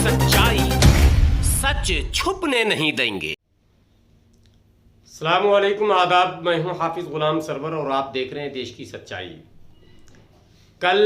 सच्चाई सच छुपने नहीं देंगे। अस्सलाम वालेकुम, आदाब। मैं हूं हाफिज गुलाम सरवर और आप देख रहे हैं देश की सच्चाई। कल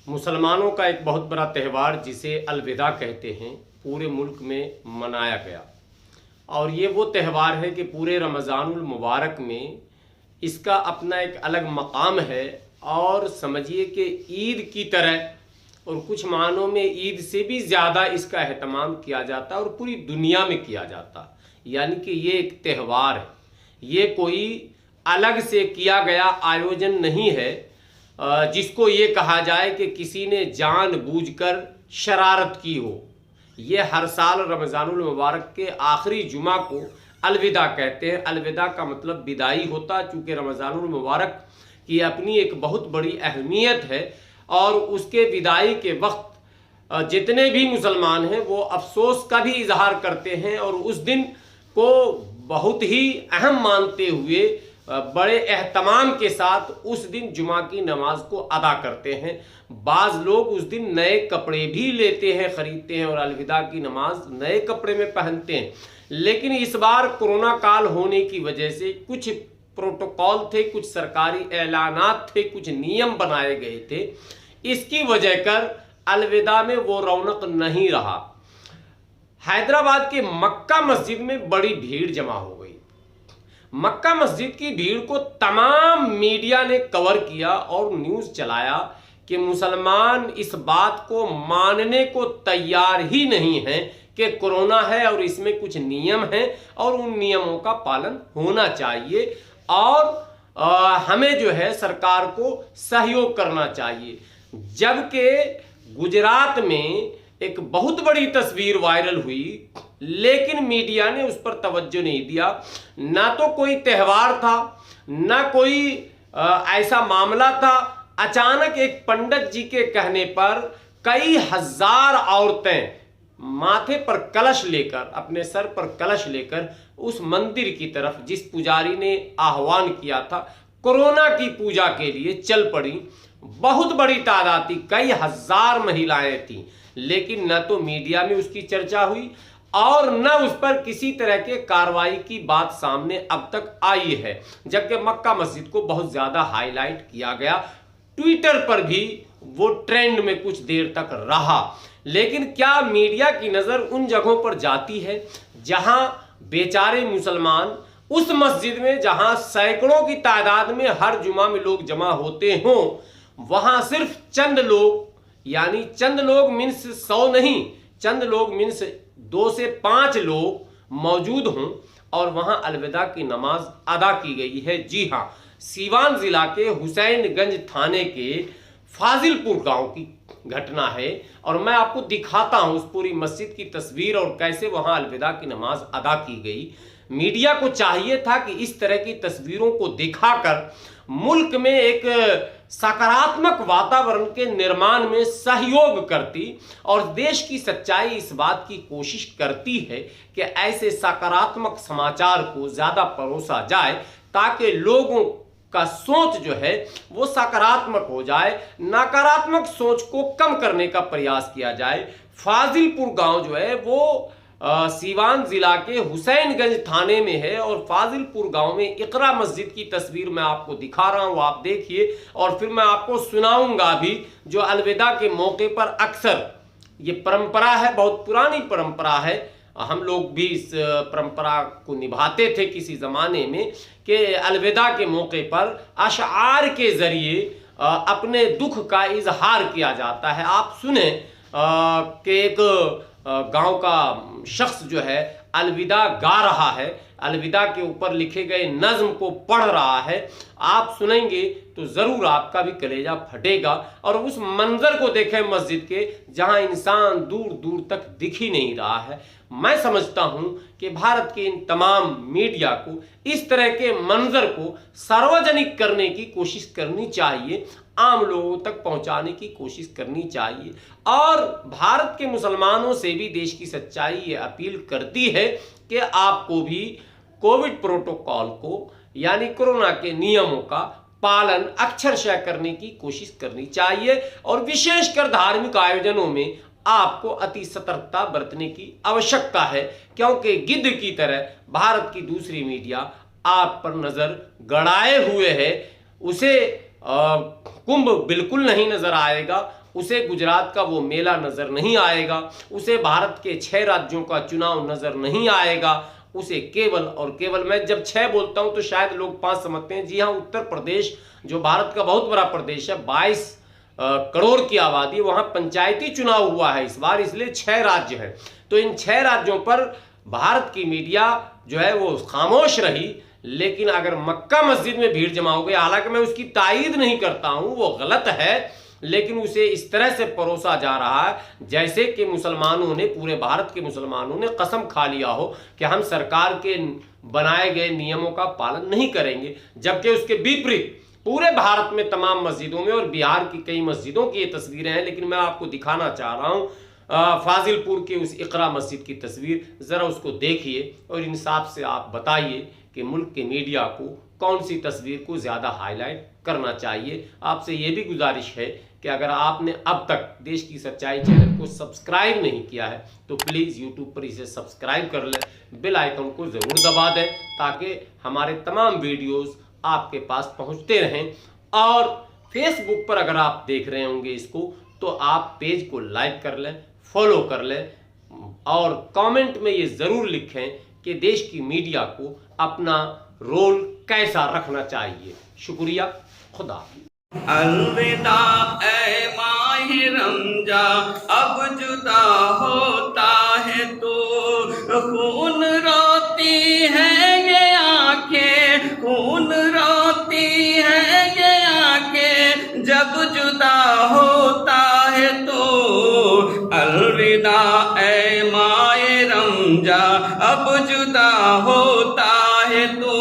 मुसलमानों का एक बहुत बड़ा त्यौहार जिसे अलविदा कहते हैं पूरे मुल्क में मनाया गया और ये वो त्यौहार है कि पूरे रमज़ानुल मुबारक में इसका अपना एक अलग मकाम है और समझिए कि ईद की तरह और कुछ मानों में ईद से भी ज़्यादा इसका एहतमाम किया जाता है और पूरी दुनिया में किया जाता है। यानी कि ये एक त्यौहार है, ये कोई अलग से किया गया आयोजन नहीं है जिसको ये कहा जाए कि किसी ने जानबूझकर शरारत की हो। ये हर साल रमज़ानुल मुबारक के आखिरी जुमा को अलविदा कहते हैं। अलविदा का मतलब विदाई होता है, चूँकि रमज़ानुल मुबारक की अपनी एक बहुत बड़ी अहमियत है और उसके विदाई के वक्त जितने भी मुसलमान हैं वो अफसोस का भी इजहार करते हैं और उस दिन को बहुत ही अहम मानते हुए बड़े एहतमाम के साथ उस दिन जुमा की नमाज को अदा करते हैं। बाज़ लोग उस दिन नए कपड़े भी लेते हैं, ख़रीदते हैं और अलविदा की नमाज नए कपड़े में पहनते हैं। लेकिन इस बार कोरोना काल होने की वजह से कुछ प्रोटोकॉल थे, कुछ सरकारी ऐलानात थे, कुछ नियम बनाए गए थे। इसकी वजह कर अलविदा में वो रौनक नहीं रहा। हैदराबाद के मक्का मस्जिद में बड़ी भीड़ जमा हो गई। मक्का मस्जिद की भीड़ को तमाम मीडिया ने कवर किया और न्यूज़ चलाया कि मुसलमान इस बात को मानने को तैयार ही नहीं हैं कि कोरोना है और इसमें कुछ नियम हैं और उन नियमों का पालन होना चाहिए और हमें जो है सरकार को सहयोग करना चाहिए। जबकि गुजरात में एक बहुत बड़ी तस्वीर वायरल हुई लेकिन मीडिया ने उस पर तवज्जो नहीं दिया। ना तो कोई त्यौहार था, ना कोई ऐसा मामला था। अचानक एक पंडित जी के कहने पर कई हजार औरतें माथे पर कलश लेकर, अपने सर पर कलश लेकर उस मंदिर की तरफ जिस पुजारी ने आह्वान किया था कोरोना की पूजा के लिए चल पड़ी। बहुत बड़ी तादाद थी, कई हजार महिलाएं थीं, लेकिन न तो मीडिया में उसकी चर्चा हुई और न उस पर किसी तरह के कार्रवाई की बात सामने अब तक आई है। जबकि मक्का मस्जिद को बहुत ज्यादा हाईलाइट किया गया, ट्विटर पर भी वो ट्रेंड में कुछ देर तक रहा। लेकिन क्या मीडिया की नजर उन जगहों पर जाती है जहां बेचारे मुसलमान उस मस्जिद में जहां सैकड़ों की तादाद में हर जुमा में लोग जमा होते हों, वहां सिर्फ चंद लोग, यानी चंद लोग मीन्स 100 नहीं, चंद लोग मीन्स 2 से 5 लोग मौजूद हों और वहां अलविदा की नमाज अदा की गई है। जी हां, सीवान जिला के हुसैनगंज थाने के फाजिलपुर गांव की घटना है और मैं आपको दिखाता हूं उस पूरी मस्जिद की तस्वीर और कैसे वहां अलविदा की नमाज अदा की गई। मीडिया को चाहिए था कि इस तरह की तस्वीरों को दिखाकर मुल्क में एक सकारात्मक वातावरण के निर्माण में सहयोग करती और देश की सच्चाई इस बात की कोशिश करती है कि ऐसे सकारात्मक समाचार को ज्यादा परोसा जाए ताकि लोगों का सोच जो है वो सकारात्मक हो जाए, नकारात्मक सोच को कम करने का प्रयास किया जाए। फाजिलपुर गांव जो है वो सीवान जिला के हुसैनगंज थाने में है और फाजिलपुर गांव में इकरा मस्जिद की तस्वीर मैं आपको दिखा रहा हूं, आप देखिए और फिर मैं आपको सुनाऊंगा भी जो अलविदा के मौके पर अक्सर ये परंपरा है, बहुत पुरानी परंपरा है, हम लोग भी इस परंपरा को निभाते थे किसी ज़माने में कि अलविदा के मौके पर अशआर के ज़रिए अपने दुख का इजहार किया जाता है। आप सुने कि एक गांव का शख्स जो है अलविदा गा रहा है, अलविदा के ऊपर लिखे गए नज्म को पढ़ रहा है। आप सुनेंगे तो ज़रूर आपका भी कलेजा फटेगा और उस मंजर को देखें मस्जिद के जहां इंसान दूर दूर तक दिख ही नहीं रहा है। मैं समझता हूं कि भारत के इन तमाम मीडिया को इस तरह के मंजर को सार्वजनिक करने की कोशिश करनी चाहिए, आम लोगों तक पहुंचाने की कोशिश करनी चाहिए और भारत के मुसलमानों से भी देश की सच्चाई ये अपील करती है कि आपको भी कोविड प्रोटोकॉल को यानी कोरोना के नियमों का पालन अक्षरशः करने की कोशिश करनी चाहिए और विशेषकर धार्मिक आयोजनों में आपको अति सतर्कता बरतने की आवश्यकता है, क्योंकि गिद्ध की तरह भारत की दूसरी मीडिया आप पर नजर गड़ाए हुए है। उसे कुंभ बिल्कुल नहीं नजर आएगा, उसे गुजरात का वो मेला नजर नहीं आएगा, उसे भारत के 6 राज्यों का चुनाव नजर नहीं आएगा। उसे केवल और केवल, मैं जब 6 बोलता हूं तो शायद लोग 5 समझते हैं, जी हाँ, उत्तर प्रदेश जो भारत का बहुत बड़ा प्रदेश है, 22 करोड़ की आबादी, वहां पंचायती चुनाव हुआ है इस बार, इसलिए 6 राज्य हैं। तो इन 6 राज्यों पर भारत की मीडिया जो है वो खामोश रही। लेकिन अगर मक्का मस्जिद में भीड़ जमा हो गई, हालांकि मैं उसकी तायीद नहीं करता हूं, वो गलत है, लेकिन उसे इस तरह से परोसा जा रहा है जैसे कि मुसलमानों ने, पूरे भारत के मुसलमानों ने कसम खा लिया हो कि हम सरकार के बनाए गए नियमों का पालन नहीं करेंगे, जबकि उसके विपरीत पूरे भारत में तमाम मस्जिदों में, और बिहार की कई मस्जिदों की ये तस्वीरें हैं, लेकिन मैं आपको दिखाना चाह रहा हूं फाजिलपुर के उस इकरा मस्जिद की तस्वीर। जरा उसको देखिए और इंसाफ से आप बताइए कि मुल्क के मीडिया को कौन सी तस्वीर को ज्यादा हाईलाइट करना चाहिए। आपसे यह भी गुजारिश है कि अगर आपने अब तक देश की सच्चाई चैनल को सब्सक्राइब नहीं किया है तो प्लीज़ यूट्यूब पर इसे सब्सक्राइब कर लें, बेल आइकन को ज़रूर दबा दें ताकि हमारे तमाम वीडियोस आपके पास पहुंचते रहें। और फेसबुक पर अगर आप देख रहे होंगे इसको, तो आप पेज को लाइक कर लें, फॉलो कर लें और कमेंट में ये ज़रूर लिखें कि देश की मीडिया को अपना रोल कैसा रखना चाहिए। शुक्रिया, खुदा। अलविदा ऐ माहे रमजा, अब जुदा होता है तो खून रोती है ये आंखें, खून रोती है ये आंखें, जब जुदा होता है तो। अलविदा ऐ माहे रमजा, अब जुदा होता है तो।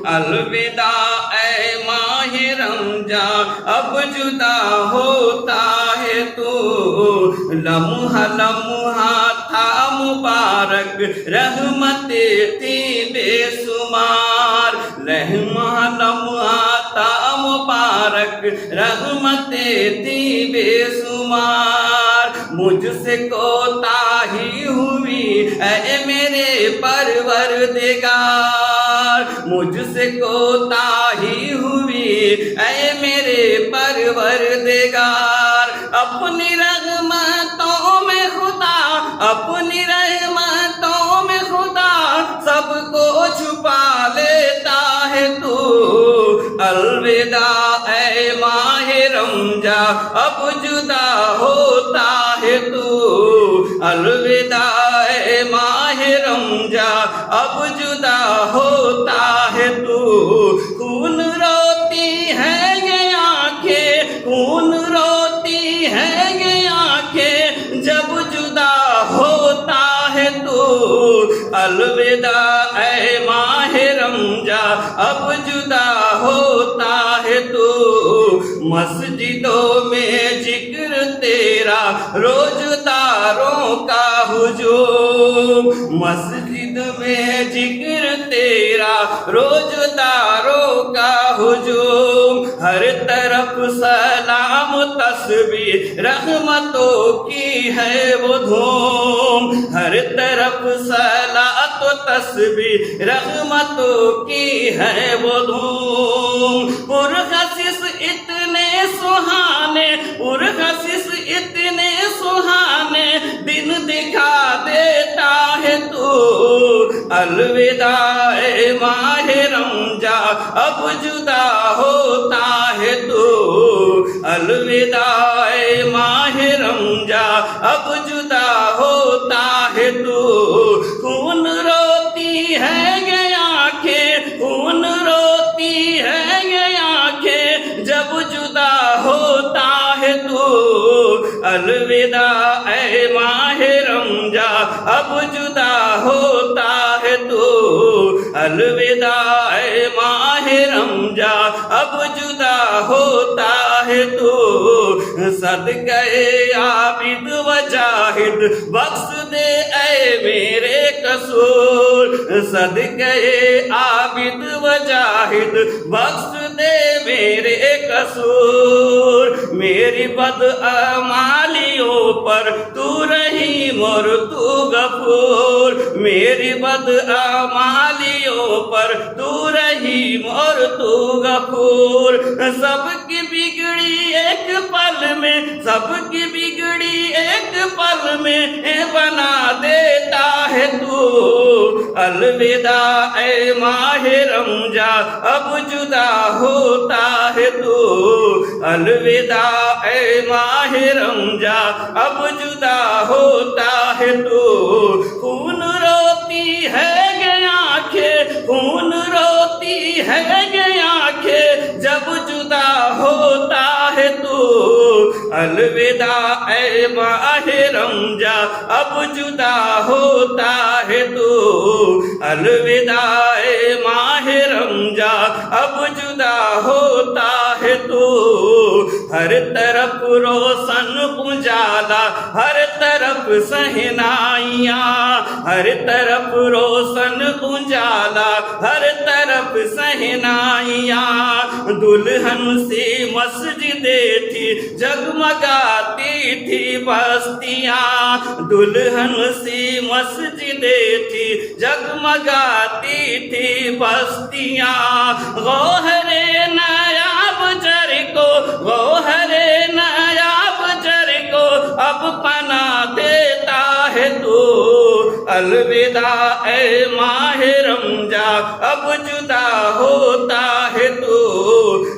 अलविदा ऐ माहे रमजा, अब जुदा होता है तो। लम्हा लम्हा था मुबारक, रहमते थी बेसुमार। लम्हा लम्हा था मुबारक, रहमते थी बेसुमार। मुझसे कोताही हुई ऐ मेरे परवरदिगार, मुझसे कोताही हुई ऐ मेरे परवरदिगार। अपनी रहमतों में खुदा, अपनी रहमतों में खुदा सबको छुपा लेता है तू। अलविदा ऐ माहे रमजा, अब जुदा होता है तू। अलविदा ऐ माहे रमजा, अब जुदा होता है तू। खून रोती है ये आंखें, खून रोती है ये आंखें, जब जुदा होता है तू। अलविदा ऐ माहे रमजा, अब जुदा होता है तू। मस्जिदों में जिक्र तेरा, रोजदारों का हुजूम। मस्जिद में जिक्र तेरा, रोजदारों का हुजूम। हर तरफ सलाम तस्बीह, रहमतों की है वो धूम। हर तरफ सलात तस्बीह, रहमतों की है वो धूम। पुरखशिश इतने सुहाने, पुरखशिश इतने सुहाने, दिन दिखा देता है तू। अलविदा ऐ माहे रमजा, अब जुदा होता है तू। अलविदा ऐ माहे रमजा, अब जुदा होता है तू। खून रोती है ये आंखें, खून रोती है ये आंखें, जब जुदा होता है तू। अलविदा ऐ माहे रमजा, अब जुदा होता है तू। अलविदा ऐ माहे रमजा, अब जुदा होता है तू। सदक़े आबिद वजाहिद, बख्श दे ऐ मेरे कसूर। सदक़े आबिद वजाहिद, बख्श दे मेरे कसूर। मेरी बदअमालियों पर तू रहीम और तू गफूर, मेरी बदअमालियों पर तू रहीम और तू गफूर। सबकी बिगड़ी एक पल में, सबकी बिगड़ी एक पल में बना देता है तू। अलविदा ए माहे रमजा अब जुदा होता है तू। अलविदा ए माहे रमजा अब जुदा होता है तू। खून रोती है ये आंखें, खून रोती है ये आंखें जब जुदा होता है तू। अलविदा ए माहे रमजा अब जुदा होता है तू। अलविदा ए माहे रमजा अब जुदा होता है तू। हर तरफ रोशन उजाला, हर तरफ सहनाइयाँ, हर तरफ रोशन उजाला, हर तरफ सहनाइयाँ। दुल्हन सी मस्जिदें थी जगमगाती थी बस्तियाँ, दुल्हन सी मस्जिदें थी जगमगाती थी बस्तियाँ। गौहरे नायाब जर को, गौहरे नायाब जर को अब पना देता है तू। अलविदा ए माहे रमजा अब जुदा होता है तू।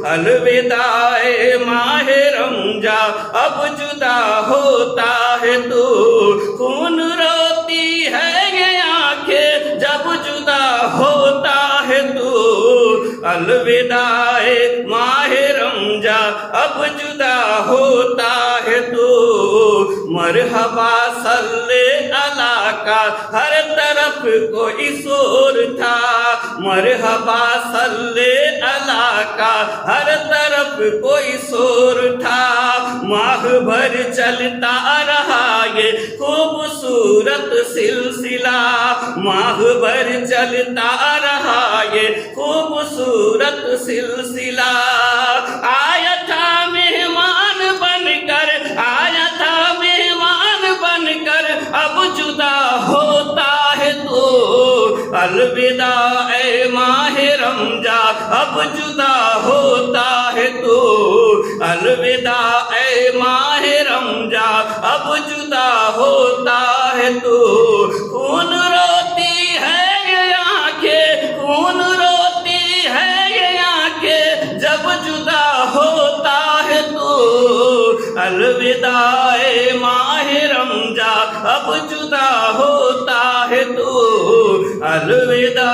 अलविदा ए माहे रमजा अब जुदा होता है तू। खून रोती है ये आंखें जब जुदा होता है तू। अलविदा ए माहे रमजा अब जुदा होता है तू। मरहबा सल्ले अला का हर तरफ कोई शोर था, मरहबा सल्ले अला का हर तरफ कोई शोर था। माह भर चलता रहा ये खूबसूरत सिलसिला, माह भर चलता रहा ये खूबसूरत सिलसिला। आया था मेहमान बनकर, आया था मेहमान बनकर अब जुदा होता है तू। अलविदा ए माहे रमजा अब जुदा होता है तू। अलविदा ए माहे रमजा अब जुदा होता है तू। खून रोती है ये आंखें, खून रोती है ये आंखें जब जुदा होता है तू। अलविदा ए माहे रमजा अब जुदा होता है तू। अलविदा